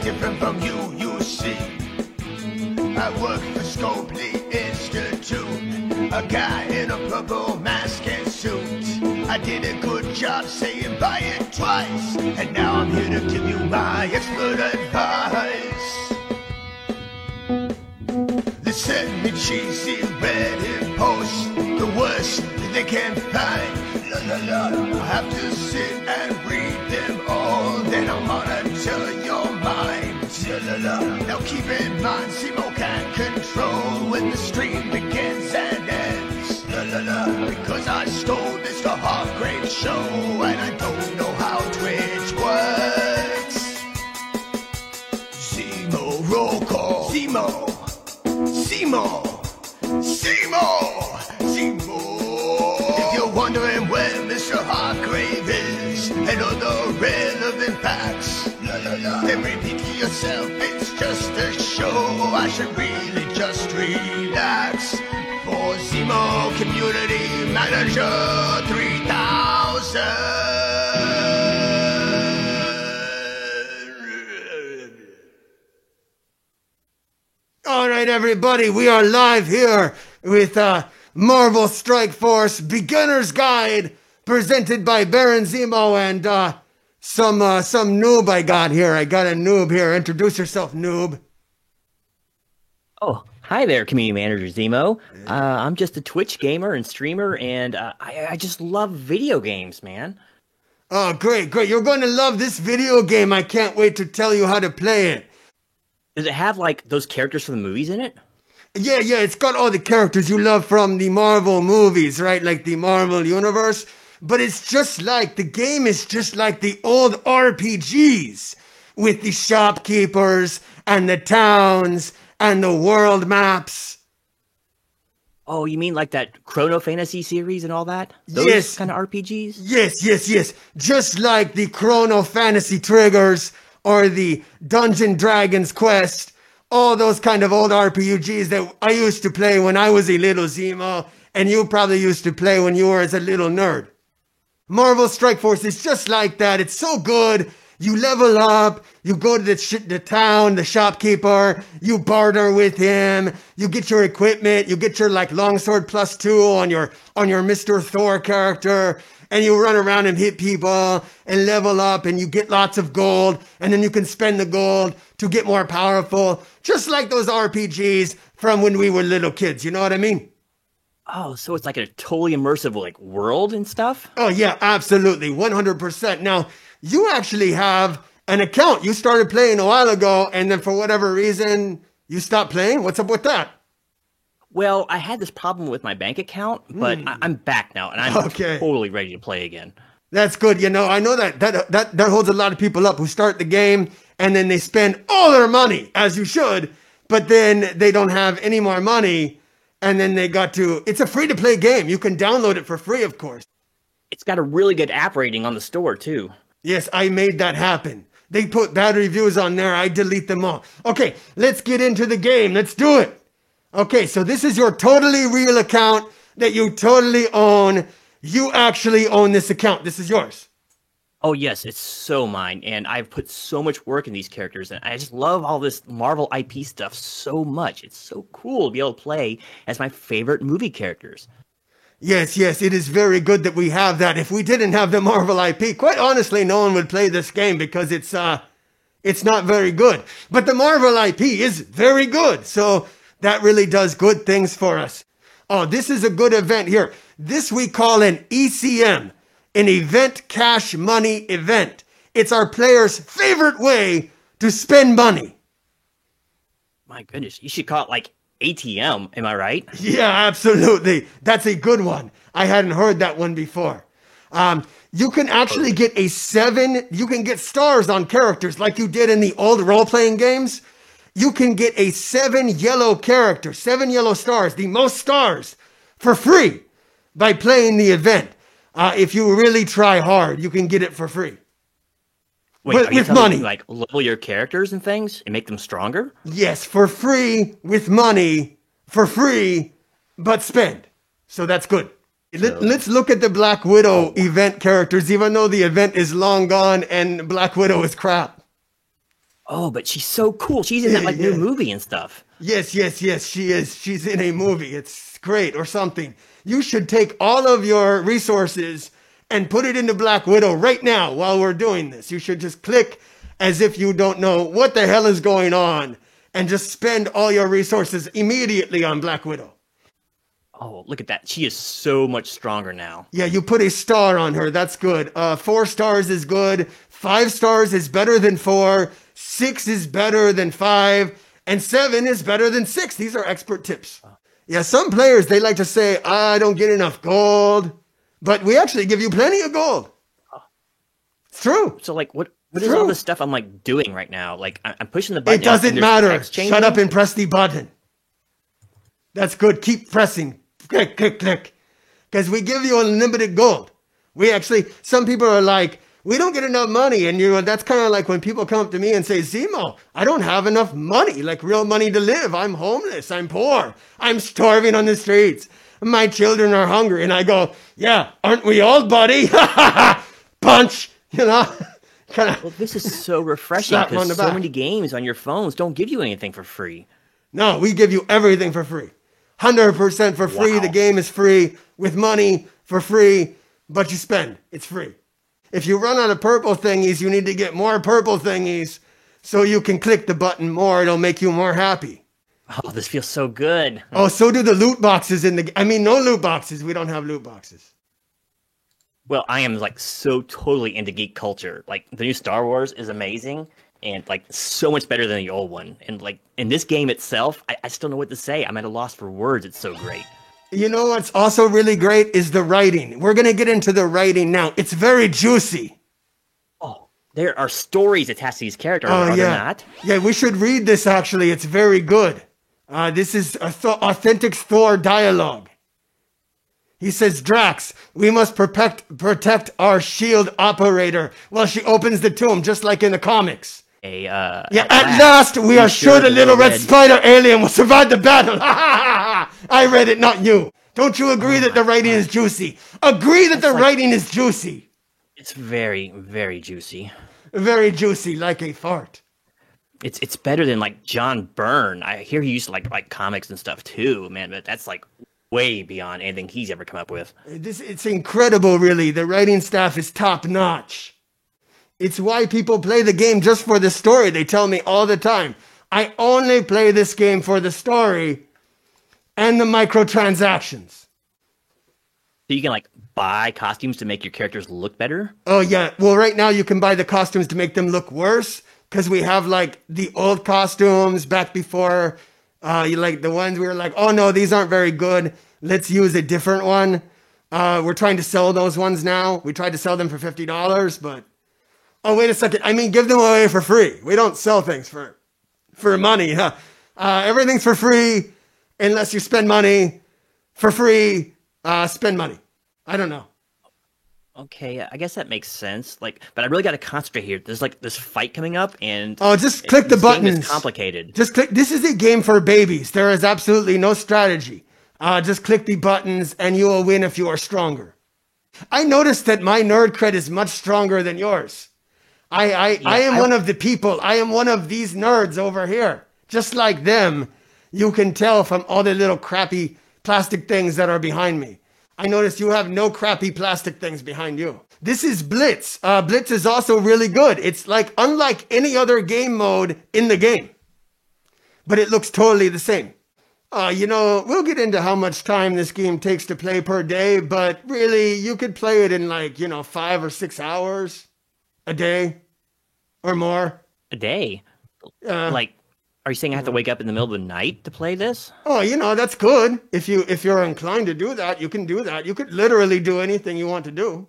different from you, you see. I work for Scopely Institute, a guy in a purple mask and suit. I did a good job saying buy it twice, and now I'm here to give you my expert advice. They send me cheesy Reddit posts, the worst they can find. La la la, I have to sit and read them all, then I'm gonna tell your mind. La la la. Now keep in mind, Zemo can't control when the stream begins and ends. La la la. Because I stole this the Hargrave show, and I don't know how Twitch works. Zemo roll call. Zemo. Zemo! Zemo! Zemo! If you're wondering where Mr. Hargrave is and all the relevant facts, la la la, then repeat to yourself, it's just a show. I should really just relax. For Zemo Community Manager 3000. All right, everybody, we are live here with Marvel Strike Force Beginner's Guide, presented by Baron Zemo and some noob I got here. I got a noob here. Introduce yourself, noob. Oh, hi there, Community Manager Zemo. I'm just a Twitch gamer and streamer, and I just love video games, man. Oh, great, great. You're going to love this video game. I can't wait to tell you how to play it. Does it have, like, those characters from the movies in it? Yeah, it's got all the characters you love from the Marvel movies, right? Like the Marvel Universe. But it's just like, the game is just like the old RPGs with the shopkeepers and the towns and the world maps. Oh, you mean like that Chrono Fantasy series and all that? Those yes. kind of RPGs? Yes. Just like the Chrono Fantasy Triggers or the Dungeon Dragons Quest, all those kind of old RPGs that I used to play when I was a little Zemo, and you probably used to play when you were as a little nerd. Marvel Strike Force is just like that. It's so good. You level up, you go to the town, the shopkeeper, you barter with him, you get your equipment, you get your like longsword +2 on your Mr. Thor character, and you run around and hit people and level up, and you get lots of gold, and then you can spend the gold to get more powerful, just like those RPGs from when we were little kids, you know what I mean? Oh, so it's like a totally immersive like world and stuff? Oh yeah, absolutely, 100%. Now, you actually have an account. You started playing a while ago, and then for whatever reason, you stopped playing? What's up with that? Well, I had this problem with my bank account, but I'm back now, and I'm totally ready to play again. That's good. You know, I know that holds a lot of people up who start the game, and then they spend all their money, as you should, but then they don't have any more money, and then it's a free-to-play game. You can download it for free, of course. It's got a really good app rating on the store, too. Yes, I made that happen. They put bad reviews on there. I delete them all. Okay, let's get into the game. Let's do it. Okay, so this is your totally real account that you totally own. You actually own this account. This is yours. Oh, yes, it's so mine. And I've put so much work in these characters. And I just love all this Marvel IP stuff so much. It's so cool to be able to play as my favorite movie characters. Yes, it is very good that we have that. If we didn't have the Marvel IP, quite honestly, no one would play this game because it's not very good. But the Marvel IP is very good, so that really does good things for us. Oh, this is a good event here. This we call an ECM, an Event Cash Money event. It's our players' favorite way to spend money. My goodness, you should call it like ATM, am I right? Yeah, absolutely. That's a good one. I hadn't heard that one before. You can actually get you can get stars on characters like you did in the old role-playing games. You can get a 7 yellow character, 7 yellow stars, the most stars, for free by playing the event. If you really try hard, you can get it for free. Wait, with money. You, like, level your characters and things and make them stronger? Yes, for free, with money, for free, but spend. So that's good. Let's look at the Black Widow event characters, even though the event is long gone and Black Widow is crap. Oh, but she's so cool. She's in that like new Yeah. movie and stuff. Yes, yes, yes, she is. She's in a movie. It's great or something. You should take all of your resources and put it into Black Widow right now while we're doing this. You should just click as if you don't know what the hell is going on and just spend all your resources immediately on Black Widow. Oh, look at that. She is so much stronger now. Yeah, you put a star on her. That's good. 4 stars is good. 5 stars is better than 4. 6 is better than 5. And 7 is better than 6. These are expert tips. Yeah, some players, they like to say, I don't get enough gold. But we actually give you plenty of gold. It's true. So like what is all this stuff I'm like doing right now? Like I'm pushing the button. It doesn't and there's matter. text changing? Shut up and press the button. That's good. Keep pressing. Click, click, click. Because we give you unlimited gold. We actually, some people are like, we don't get enough money. And that's kind of like when people come up to me and say, Zemo, I don't have enough money, like real money to live. I'm homeless. I'm poor. I'm starving on the streets. My children are hungry. And I go, yeah, aren't we all, buddy? Punch, kind of. Well, this is so refreshing Slap 'em on the because so back. many games on your phones don't give you anything for free. No, we give you everything for free. 100% for free. Wow. The game is free with money for free, but you spend. It's free. If you run out of purple thingies, you need to get more purple thingies so you can click the button more. It'll make you more happy. Oh, this feels so good. Oh, so do the loot boxes no loot boxes. We don't have loot boxes. Well, I am like so totally into geek culture. Like the new Star Wars is amazing and like so much better than the old one. And like in this game itself, I still know what to say. I'm at a loss for words. It's so great. You know what's also really great is the writing. We're going to get into the writing now. It's very juicy. Oh, there are stories attached to these characters, Oh, are there yeah. not? Yeah, we should read this actually. It's very good. This is authentic Thor dialogue. He says, Drax, we must protect our shield operator while she opens the tomb, just like in the comics. Yeah, At last we are sure the little red spider alien will survive the battle. I read it, not you. Don't you agree that the writing is juicy? Agree that the writing is juicy. It's very, very juicy. Very juicy, like a fart. It's better than like John Byrne. I hear he used to like comics and stuff too, man. But that's like way beyond anything he's ever come up with. It's incredible, really. The writing staff is top notch. It's why people play the game just for the story. They tell me all the time, I only play this game for the story and the microtransactions. So you can like buy costumes to make your characters look better. Oh, yeah. Well, right now you can buy the costumes to make them look worse because we have like the old costumes back before, like the ones we were like, oh no, these aren't very good. Let's use a different one. We're trying to sell those ones now. We tried to sell them for $50, but oh, wait a second. I mean, give them away for free. We don't sell things for money. Huh? Everything's for free unless you spend money. For free, spend money. I don't know. Okay, I guess that makes sense. Like, but I really got to concentrate here. There's like this fight coming up, and Oh, just click the this game is buttons. complicated. Just click. This is a game for babies. There is absolutely no strategy. Just click the buttons and you will win if you are stronger. I noticed that my nerd cred is much stronger than yours. I am one of the people. I am one of these nerds over here. Just like them, you can tell from all the little crappy plastic things that are behind me. I noticed you have no crappy plastic things behind you. This is Blitz. Blitz is also really good. It's like unlike any other game mode in the game. But it looks totally the same. We'll get into how much time this game takes to play per day, but really, you could play it in 5 or 6 hours a day or more. A day? Like, are you saying I have to wake up in the middle of the night to play this? Oh, that's good. If you're inclined to do that, you can do that. You could literally do anything you want to do.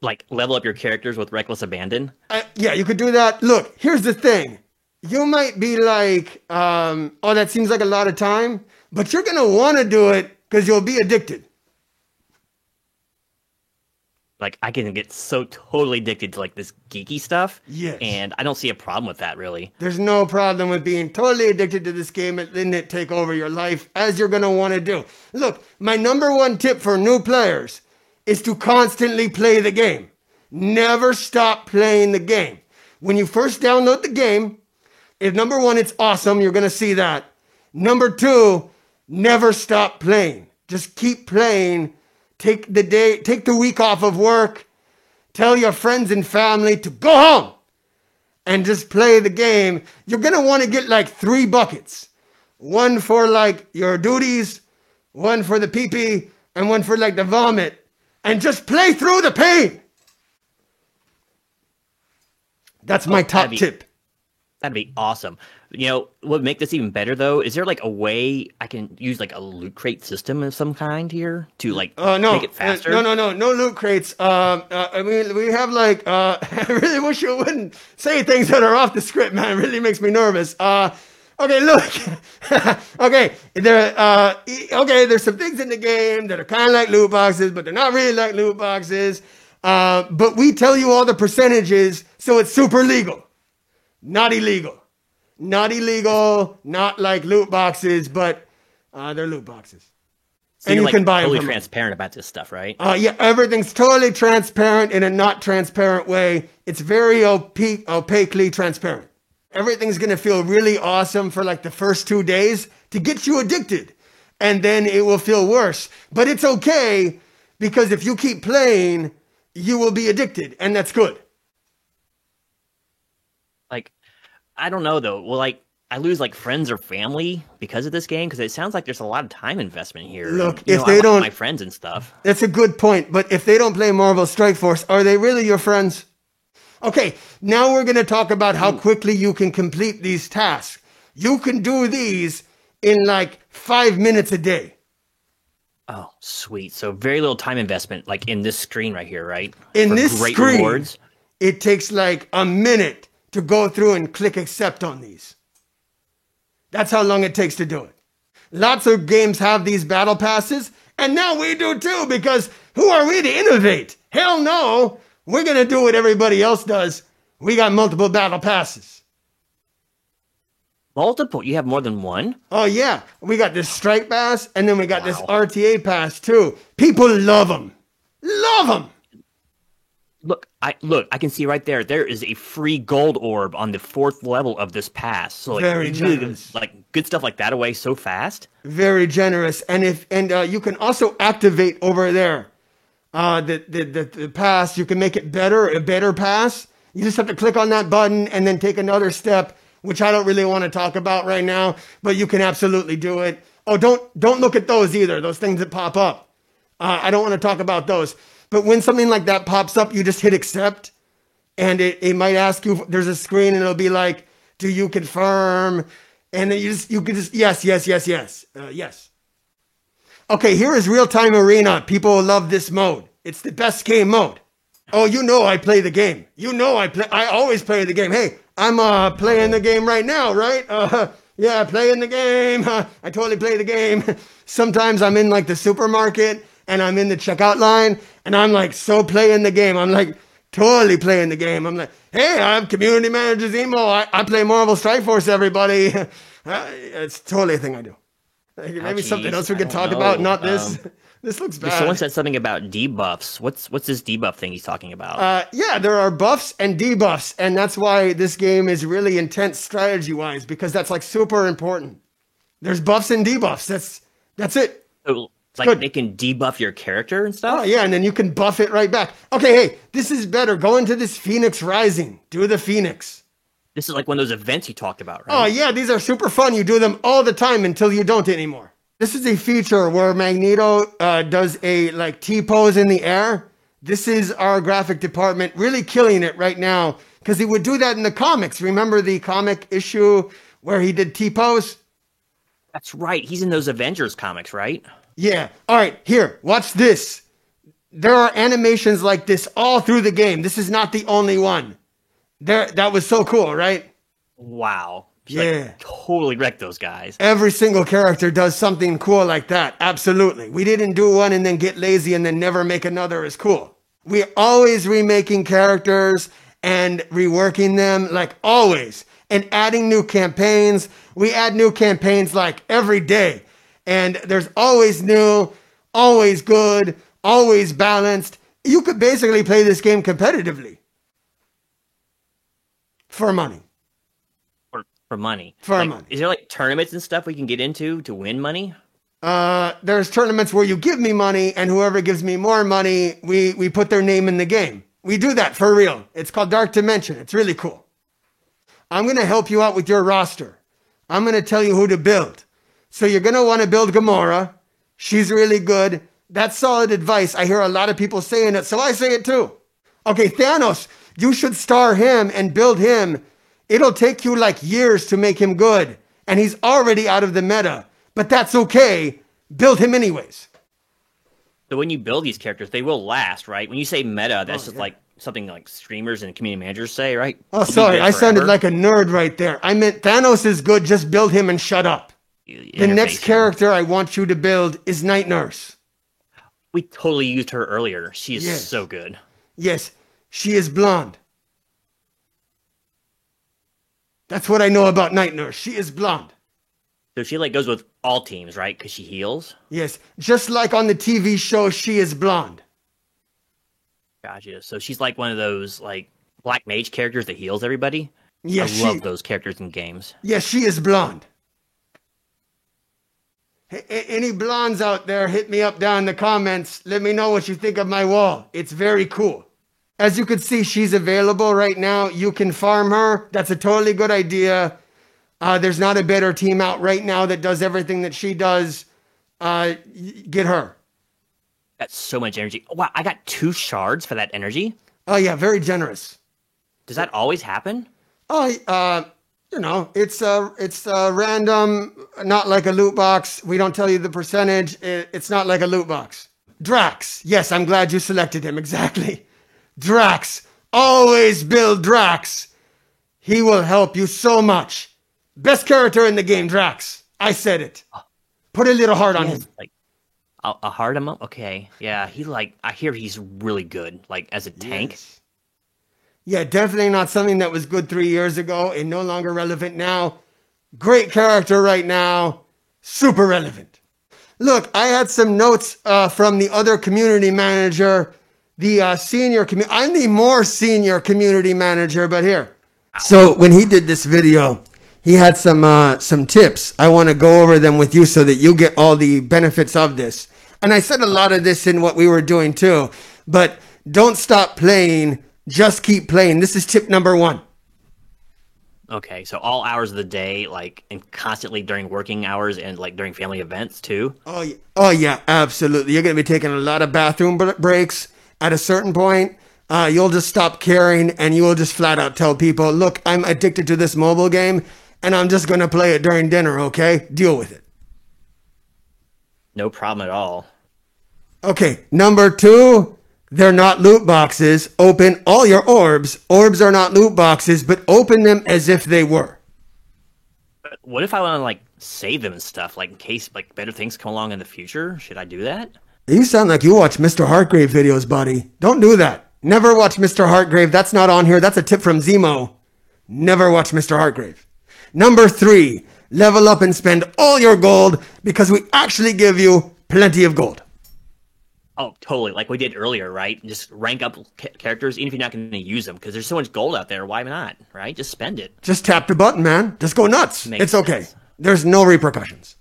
Like, level up your characters with reckless abandon? Yeah, you could do that. Look, here's the thing. You might be like, oh, that seems like a lot of time, but you're going to want to do it because you'll be addicted. Like, I can get so totally addicted to like this geeky stuff. Yes. And I don't see a problem with that, really. There's no problem with being totally addicted to this game and letting it take over your life as you're going to want to do. Look, my number one tip for new players is to constantly play the game. Never stop playing the game. when you first download the game, if number one, it's awesome. You're going to see that. Number two, never stop playing. Just keep playing. Take the week off of work. Tell your friends and family to go home and just play the game. You're going to want to get like 3 buckets. One for like your duties, one for the pee-pee, and one for like the vomit. And just play through the pain. That's my top tip. That'd be awesome. You know, what would make this even better, though, is there like a way I can use like a loot crate system of some kind here to like make it faster? No loot crates. I mean, we have like, I really wish you wouldn't say things that are off the script, man. It really makes me nervous. Okay, look. Okay, there's some things in the game that are kind of like loot boxes, but they're not really like loot boxes. But we tell you all the percentages, so it's super legal. Not illegal. Not illegal, not like loot boxes, but they're loot boxes. So and you can buy them. Totally transparent about this stuff, right? Yeah, everything's totally transparent in a not transparent way. It's very opaquely transparent. Everything's going to feel really awesome for like the first 2 days to get you addicted. And then it will feel worse. But it's okay, because if you keep playing, you will be addicted, and that's good. Like, I don't know though. Well, like, I lose like friends or family because of this game, because it sounds like there's a lot of time investment here. Look, and, if they don't, my friends and stuff. That's a good point. But if they don't play Marvel Strike Force, are they really your friends? Okay, now we're going to talk about how quickly you can complete these tasks. You can do these in like 5 minutes a day. Oh, sweet. So very little time investment, like in this screen right here, right? In this screen, rewards. It takes like a minute to go through and click accept on these. That's how long it takes to do it. Lots of games have these battle passes, and now we do too, because who are we to innovate? Hell no. We're going to do what everybody else does. We got multiple battle passes. Multiple? You have more than one? Oh, yeah. We got this Strike Pass, and then we got this RTA Pass, too. People love them. Love them. Look, I can see right there. There is a free gold orb on the 4th level of this pass. So like, very generous. Like good stuff like that away so fast. Very generous, and you can also activate over there the pass. You can make it a better pass. You just have to click on that button and then take another step, which I don't really want to talk about right now. But you can absolutely do it. Oh, don't look at those either. Those things that pop up. I don't want to talk about those. But when something like that pops up, you just hit accept, and it might ask you, there's a screen, and it'll be like, do you confirm? And then you can just, yes. Yes. Okay, here is Real-Time Arena. People love this mode. It's the best game mode. Oh, you know I play the game. I always play the game. Hey, I'm playing the game right now, right? Yeah, playing the game. I totally play the game. Sometimes I'm in like the supermarket, and I'm in the checkout line, and I'm like so playing the game. I'm like totally playing the game. I'm like, hey, I'm community manager Zemo. I play Marvel Strike Force, everybody. It's totally a thing I do. Maybe something else we could talk about, not this. This looks bad. Someone said something about debuffs. What's this debuff thing he's talking about? Yeah, there are buffs and debuffs, and that's why this game is really intense strategy-wise, because that's like super important. There's buffs and debuffs. That's it. So, it's like they can debuff your character and stuff? Oh, yeah, and then you can buff it right back. Okay, hey, this is better. Go into this Phoenix Rising. Do the Phoenix. This is like one of those events you talked about, right? Oh, yeah, these are super fun. You do them all the time until you don't anymore. This is a feature where Magneto does a like T-pose in the air. This is our graphic department really killing it right now, because he would do that in the comics. Remember the comic issue where he did T-pose? That's right. He's in those Avengers comics, right? Yeah. All right, here, watch this. There are animations like this all through the game. This is not the only one. That was so cool, right? Wow. Yeah. Like, totally wrecked those guys. Every single character does something cool like that. Absolutely. We didn't do one and then get lazy and then never make another as cool. We're always remaking characters and reworking them, like always, and adding new campaigns. We add new campaigns like every day. And there's always new, always good, always balanced. You could basically play this game competitively. For money. For money. For like, money. Is there like tournaments and stuff we can get into to win money? There's tournaments where you give me money, and whoever gives me more money, we put their name in the game. We do that for real. It's called Dark Dimension. It's really cool. I'm going to help you out with your roster. I'm going to tell you who to build. So you're going to want to build Gamora. She's really good. That's solid advice. I hear a lot of people saying it, so I say it too. Okay, Thanos, you should star him and build him. It'll take you like years to make him good, and he's already out of the meta. But that's okay. Build him anyways. So when you build these characters, they will last, right? When you say meta, that's just like something like streamers and community managers say, right? Oh, sorry. I sounded like a nerd right there. I meant Thanos is good. Just build him and shut up. The next character I want you to build is Night Nurse. We totally used her earlier. She is so good. Yes, she is blonde. That's what I know about Night Nurse. She is blonde. So she like goes with all teams, right? Because she heals? Yes, just like on the TV show, she is blonde. Gotcha. So she's like one of those like black mage characters that heals everybody? Yes, I love those characters in games. Yes, she is blonde. Any blondes out there, hit me up down in the comments. Let me know what you think of my wall. It's very cool. As you can see, she's available right now. You can farm her. That's a totally good idea. There's not a better team out right now that does everything that she does. Get her. That's so much energy. Wow, I got 2 shards for that energy? Oh, yeah, very generous. Does that always happen? Oh, you know, it's random, not like a loot box. We don't tell you the percentage. It's not like a loot box. Drax. Yes, I'm glad you selected him. Exactly. Drax. Always build Drax. He will help you so much. Best character in the game, Drax. I said it. Put a little heart on him. Like a heart him up? Okay. Yeah, I hear he's really good, like as a tank. Yes. Yeah, definitely not something that was good 3 years ago and no longer relevant now. Great character right now. Super relevant. Look, I had some notes from the other community manager, the senior community. I'm the more senior community manager, but here. So when he did this video, he had some tips. I want to go over them with you so that you get all the benefits of this. And I said a lot of this in what we were doing too. But don't stop playing. Just keep playing. This is tip number 1. Okay, so all hours of the day, like, and constantly during working hours and like during family events too? Oh yeah, absolutely. You're going to be taking a lot of bathroom breaks. At a certain point, you'll just stop caring and you will just flat out tell people, look, I'm addicted to this mobile game and I'm just going to play it during dinner, okay? Deal with it. No problem at all. Okay, number 2. They're not loot boxes. Open all your orbs. Orbs are not loot boxes, but open them as if they were. But what if I want to like save them and stuff, like in case like better things come along in the future? Should I do that? You sound like you watch Mr. Heartgrave videos, buddy. Don't do that. Never watch Mr. Heartgrave. That's not on here. That's a tip from Zemo. Never watch Mr. Heartgrave. Number 3, level up and spend all your gold because we actually give you plenty of gold. Oh, totally. Like we did earlier, right? Just rank up characters, even if you're not going to use them, because there's so much gold out there. Why not, right? Just spend it. Just tap the button, man. Just go nuts. It's okay. Sense. There's no repercussions.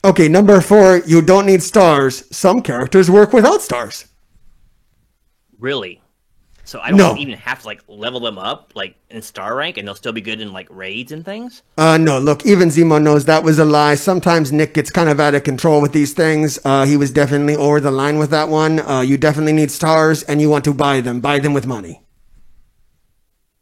Okay, number 4, you don't need stars. Some characters work without stars. Really? So I don't even have to like level them up like in star rank, and they'll still be good in like raids and things. No, look, even Zemo knows that was a lie. Sometimes Nick gets kind of out of control with these things. He was definitely over the line with that one. You definitely need stars, and you want to buy them. Buy them with money.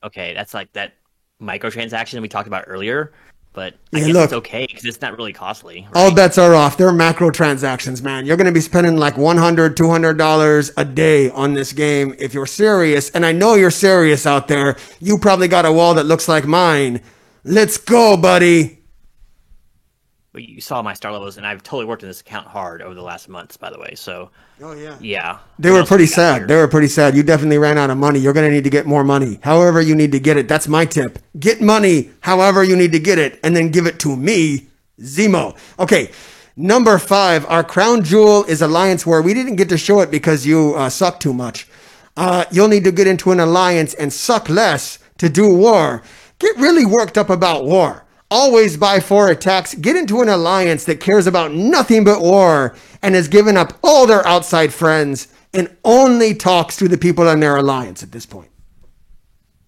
Okay, that's like that microtransaction we talked about earlier. But Yeah, I guess look. it's okay because it's not really costly. Right? All bets are off. They're macro transactions, man. You're going to be spending like $100, $200 a day on this game if you're serious. And I know you're serious out there. You probably got a wall that looks like mine. Let's go, buddy. But you saw my star levels, and I've totally worked on this account hard over the last months, by the way. So, Oh, yeah. yeah. They What were else pretty we got sad. here? They were pretty sad. You definitely ran out of money. You're going to need to get more money. However you need to get it. That's my tip. Get money however you need to get it, and then give it to me, Zemo. Okay, number 5. Our crown jewel is Alliance War. We didn't get to show it because you suck too much. You'll need to get into an alliance and suck less to do war. Get really worked up about war. Always buy 4 attacks. Get into an alliance that cares about nothing but war and has given up all their outside friends and only talks to the people in their alliance at this point.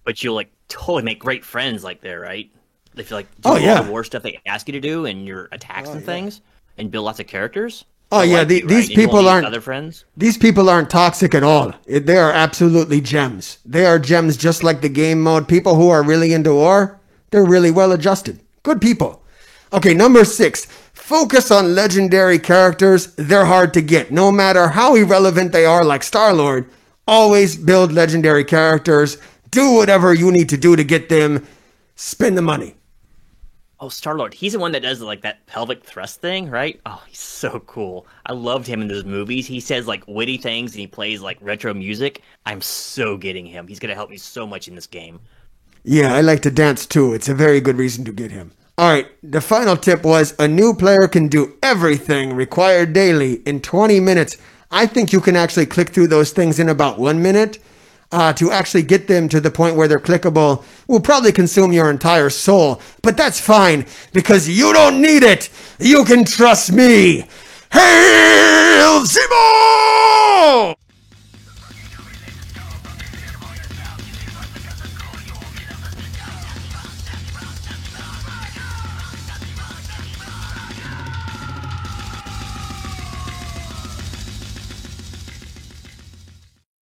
But you'll like totally make great friends like there, right? If you like do Oh, all yeah. the war stuff they ask you to do and your attacks and things and build lots of characters. Oh, they'll yeah, like you, these right? And you people won't need aren't- other friends. These people aren't toxic at all. They are absolutely gems. They are gems just like the game mode. People who are really into war, they're really well adjusted. Good people. Okay, number 6. Focus on legendary characters. They're hard to get. No matter how irrelevant they are, like Star-Lord, always build legendary characters. Do whatever you need to do to get them. Spend the money. Oh, Star-Lord. He's the one that does like that pelvic thrust thing, right? Oh, he's so cool. I loved him in those movies. He says like witty things and he plays like retro music. I'm so getting him. He's going to help me so much in this game. Yeah, I like to dance too. It's a very good reason to get him. All right, the final tip was a new player can do everything required daily in 20 minutes. I think you can actually click through those things in about 1 minute. To actually get them to the point where they're clickable will probably consume your entire soul. But that's fine, because you don't need it. You can trust me. Hail Zemo!